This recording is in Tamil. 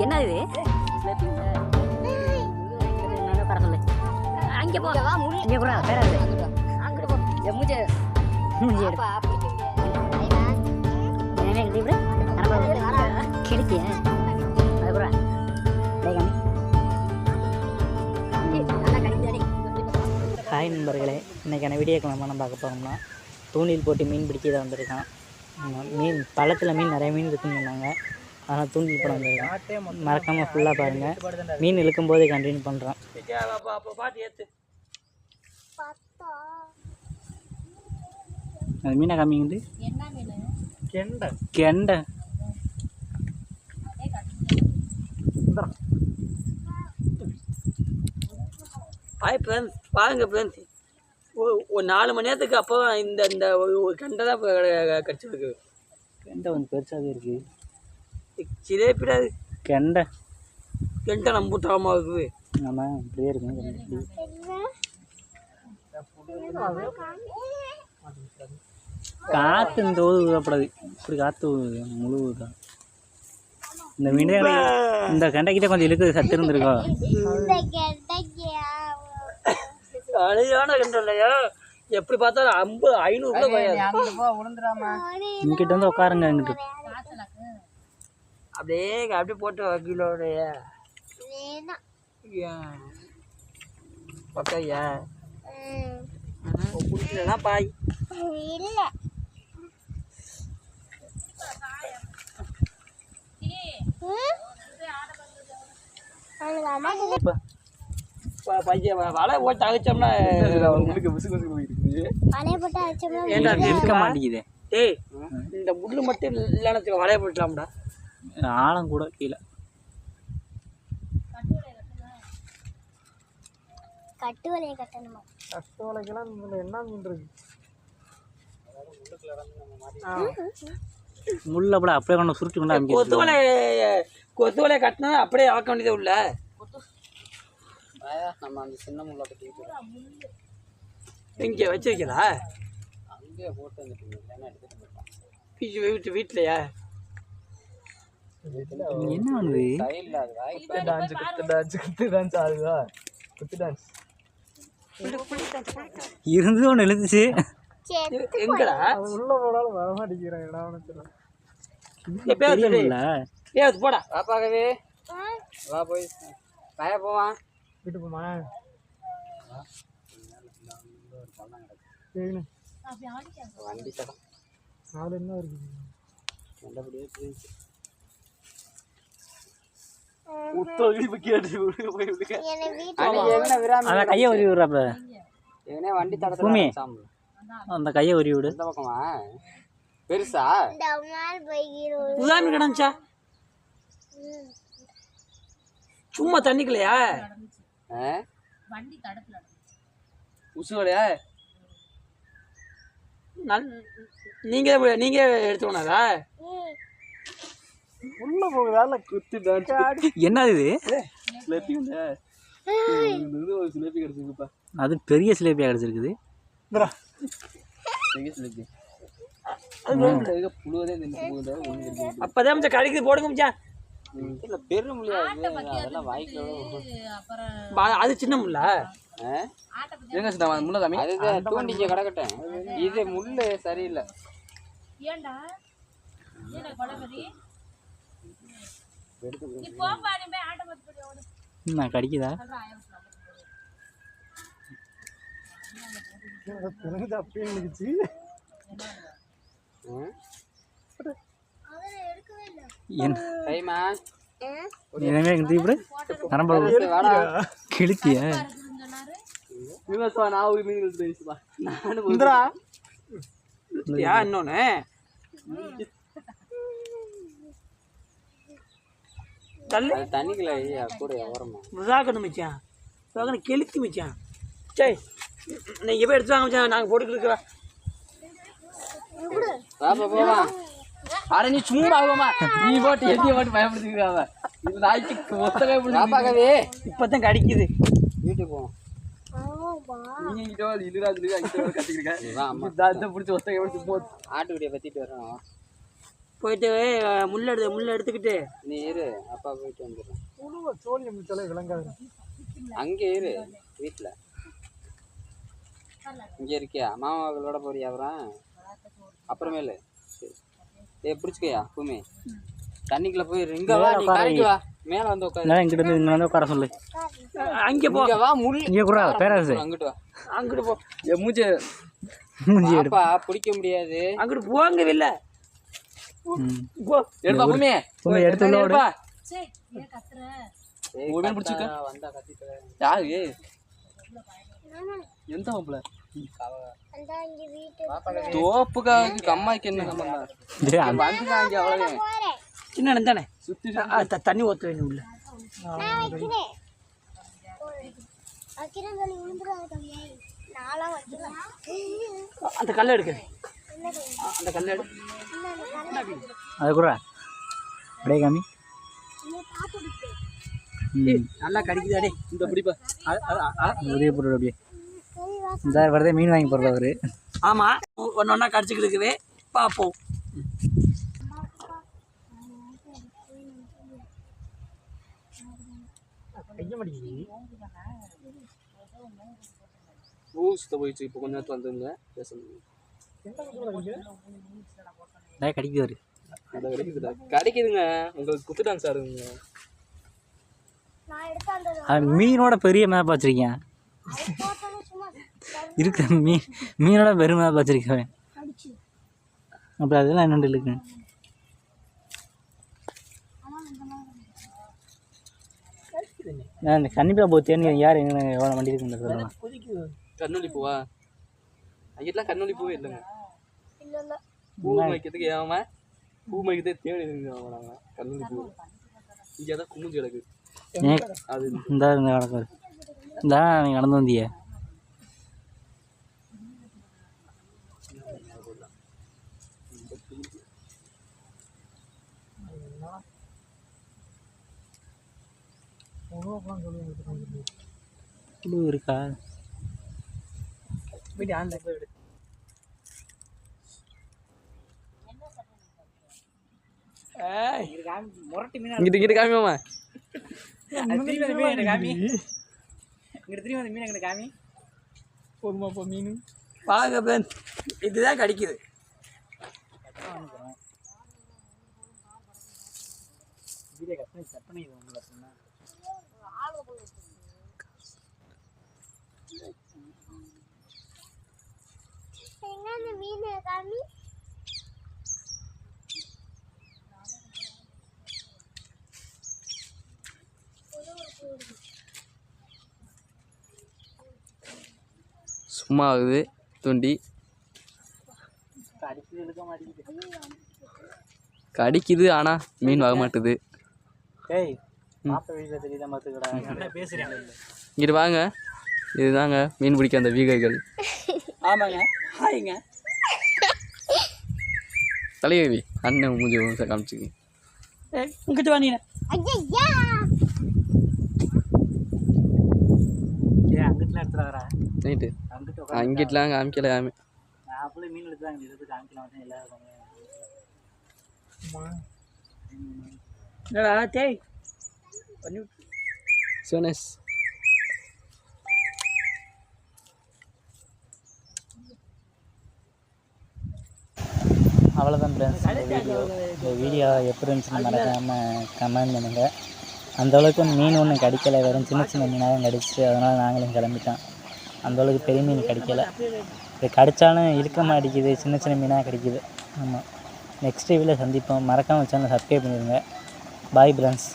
என்ன இது? அங்கே போ, இங்கே கூட பேராது. அங்கிட்டு போ, மூஞ்சி மூஞ்சி கிடைக்கிய அது கூட ஹாய் நண்பர்களே, இன்றைக்கான வீடியோக்கு நம்ம பார்க்க போகிறோம்னா தூண்டில் போட்டு மீன் பிடிக்க தான் வந்திருக்கான். மீன் பள்ளத்தில் மீன் நிறைய மீன் இருக்குன்னு சொன்னாங்க, அதனால் தூண்டில் போட வந்திருக்கான். மறக்காமல் ஃபுல்லாக பாருங்கள். மீன் இழுக்கும் போதே கண்டினியூ பண்ணுறான். அது மீனை காமிங்குது கெண்டை கெண்டை ஹாய் ஃப்ரெண்ட்ஸ், பாருங்க ஃப்ரெண்ட்ஸ், ஒரு 4 மணி நேரத்துக்கு அப்போ இந்த இந்த ஒரு கெண்டை தான் கிடச்சிருக்கு. கெண்டை வந்து பெருசாகவே இருக்குது. சிலேப்பிடாது கெண்டை கெண்டை நம்ம தரமாக இருக்குது. ஆமாம், இப்படியே இருக்குங்க. காற்று இந்த ஊது விடப்படாது, இப்படி காற்று முழுவதுதான். இந்த மீன் இந்த கெண்டைக்கிட்ட கொஞ்சம் இழுக்குது, சத்து இருந்திருக்கோம். அழகான கெண்டை இல்லையா? எப்படி பார்த்தாலும் 500 இங்கிட்ட வந்து உட்காருங்க. எங்கிட்ட அப்படியே அப்படியே போட்டு கிலோடைய பக்கையா பிடிக்கலன்னா பாய் பையன் வலை போட்டு அழைச்சோம்னா இருக்க மாட்டேங்குது. ஏய், இந்த முள்ளு மட்டும் இல்லைன்னு வலைய போட்டலாம்டா. ஆழம் கூட கீழே கட்டு வலையை கட்டணுமா? கட்டு வலைக்கெல்லாம் என்ன மீன் இருக்கு? முள்ள கூட அப்படியே கொண்டு சுருட்டி கொண்டு கொத்து வலையை கட்டினா அப்படியே ஆக்க வேண்டியதே உள்ள. நம்ம அந்த சின்ன முள்ள கட்டிக்கிட்டு இங்கே வச்சிருக்கா? அங்கேயே போட்டு வந்துட்டு வீட்டிலையா? என்ன பண்ணுது? இருந்து ஒன்று எழுந்துச்சு. எங்கடா உள்ள போனாலும் வர மாட்டேங்கிறேன். போடா பாப்பாகவே வா, போய் பய போவான். வீட்டு போமா வண்டி சடம் நாலு என்ன இருக்கு? கையை உருவி விடுறாப்ப வண்டி பூமி, அந்த கையை உருவி விடு. இந்த பக்கமா பெருசா உதாமி கிடந்துச்சா? சும்மா தண்ணிக்கலையா? உசுவலையா? நீங்க எடுத்துக்கோனாதா? உள்ள போகுதால குத்தி என்ன இது? அது பெரிய சிலேபியா கிடைச்சிருக்குது. அப்பதான் மச்சான் கடிக்குது, போடுங்க மச்சான். பெரிய முள்ளியா அதெல்லாம் வாய்க்குள்ள அது சின்ன முள்ளா? தூண்டிக்க கிடக்கட்டேன். இது முள்ளு சரியில்லை. கடிக்குதா? அப்படியே இருந்துச்சு. கிழித்திய இன்னொன்னு தண்ணிக்குள்ள கூட விசாக்கணும் மச்சான், கெளுத்தி மச்சான். சரி, நீங்க போய் எடுத்து வாங்க மச்சான், நாங்கள் போட்டுக்கிட்டு போவா. அட நீ சும்மா ஆகுமா? நீ போட்டு எதிய போட்டு பயப்படுத்திக்கிறாங்க. இது நாய்க்கு ஒத்தவே இப்பதான் கடிக்குது. வீட்டுக்கு போவோம். ஆட்டுக்குடியை பத்திட்டு வரோம். போயிட்டு முள்ளை எடுத்துக்கிட்டு நீ இரு, அப்பா போயிட்டு வந்துடுறேன். புழுவை சோழி முடிச்சாலே விளங்காது. அங்கே இரு, வீட்டில் இங்கே இருக்கியா? மாமாக்களோட போறியா? அப்புறமேலு பிடிச்சிக்கையா பூமி தண்ணிக்குள்ள போயிரு. இங்க வா, நீ கரைக்கு வா, மேலே வந்து உட்காரு. இங்கிட்ட இருந்து இங்கே வந்து உட்கார சொல்லு. அங்கே போ, இங்க வா, முள் இங்கே கூட பேராசு அங்கிட்டு வா, அங்கிட்டு போ, மூச்சு மூஞ்சி எடு. பாப்பா பிடிக்க முடியாது. அங்கிட்டு போங்க இல்ல போ. எடுப்பா பூமி, பூமி எடுத்து உள்ள விடு. எடுப்பா. பிடிச்சிக்க வந்தா கத்திட்டு யாரு எந்த மாப்பிள்ள அந்த இங்க வீட்டு தோப்புக்காக அம்மாய்க்கு என்ன சம்பந்தம்? வந்துட்டாங்க அவ்வளவு போறேன். சின்ன தானே சுத்தி தண்ணி ஊற்ற வேணும் உள்ள. நான் வைக்கிறேன். வைக்கிறேன் சொல்லி விழுந்துடாது தம்பி. நாளா வைக்கிறேன். அந்த கல்லை எடுக்கிறேன், அந்த கல்லை எடு. அது கூட அப்படியே காமி. நல்லா கடிக்குதாடே. இந்த பிடிப்பா. உதவி போடுற அப்படியே இந்த வரதே மீன் வாங்கி போடுற அவரு. ஆமா, ஒன்று ஒன்றா கடிச்சிக்கிட்டு இருக்குது. பார்ப்போம். கைய மாட்டேங்குது. ஊசுத்த போயிடுச்சு. இப்போ கொஞ்ச நேரத்தில் வந்துருங்க பேசணும். கடிக்குது அவரு. அதை கிடைக்குதுடா, கிடைக்குதுங்க. உங்களுக்கு குத்து டான்ஸ் ஆடுங்க. நான் எடுத்து அந்த அது மீனோட பெரிய மேப் வச்சிருக்கேன். போட்டது சும்மா இருக்கு மீனோட பெரிய மேப் வச்சிருக்கேன். அடிச்சு. அப்புறம் அதெல்லாம் என்னென்று இருக்கு. நான் இந்த கன்னிப்பா போத்தேன்னு யார் என்ன எவ்வளோ வண்டி இருக்குன்னு சொல்லலாம். கண்ணொலி பூவா? அங்கிட்டலாம் கண்ணொலி பூவே இல்லைங்க. இல்ல இல்ல. பூ வைக்கிறதுக்கு ஏமா பூ வைக்கிறதே தேடி நாங்கள் கண்ணொலி பூ. இங்கே தான் குமிஞ்சு கிடக்கு. அது இந்த கிடக்கு இந்த நீங்கள் நடந்து வந்திய புழு இருக்கா? வீட்டு ஆண்ட போய் விடு. முரட்டு மீன் இங்கிட்டு காமியாமா காமி. இங்கிட்ட திரும்பி அந்த மீன் எங்கிட்ட காமி. போதுமாப்பா மீன்? பாருங்க பேன், இதுதான் கடிக்குது. எங்க அந்த மீன் காமி? சும்மா ஆகுது தூண்டி. கடிக்குது ஆனால் மீன் வாங்க மாட்டுது. ஏய் மாப்ப வீட்டில் தெரியுதா பார்த்துக்கடா பேசுகிறேன். இங்கிட்டு வாங்க, இதுதாங்க மீன் பிடிக்க அந்த வீகர்கள். ஆமாங்க, ஹாய்ங்க. தலையவி அண்ணன் மூஞ்சி காமிச்சுக்கு. உங்ககிட்ட வா நீ. ஐயா ஏன் அங்கிட்டலாம் எடுத்துட்டு வரா? நைட்டு அங்கிட்ட அங்கிட்டலாம் காமிக்கல. நான் அப்படியே மீன் எடுத்து தான் அங்கே எடுத்து காமிக்கலாம் வந்து எல்லாரும் என்னடா டேய் பண்ணி சோனஸ். அவ்வளோதான் ஃப்ரெண்ட்ஸ் இந்த வீடியோ எப்படி இருந்துச்சுன்னு மறக்காமல் கமெண்ட் பண்ணுங்கள். அந்தளவுக்கு மீன் ஒன்றும் கிடைக்கலை, வெறும் சின்ன சின்ன மீனாக தான் கிடச்சிச்சு. அதனால் நாங்களும் கிளம்பிட்டோம். அந்தளவுக்கு பெரிய மீன் கிடைக்கல. இது கிடைச்சாலும் இருக்க மாட்டேங்குது, சின்ன சின்ன மீனாக கிடைக்கிது. ஆமாம், நெக்ஸ்ட் வீடியோவில் சந்திப்போம். மறக்காமல் சேனலை சப்ஸ்கிரைப் பண்ணிடுங்க. Bye friends.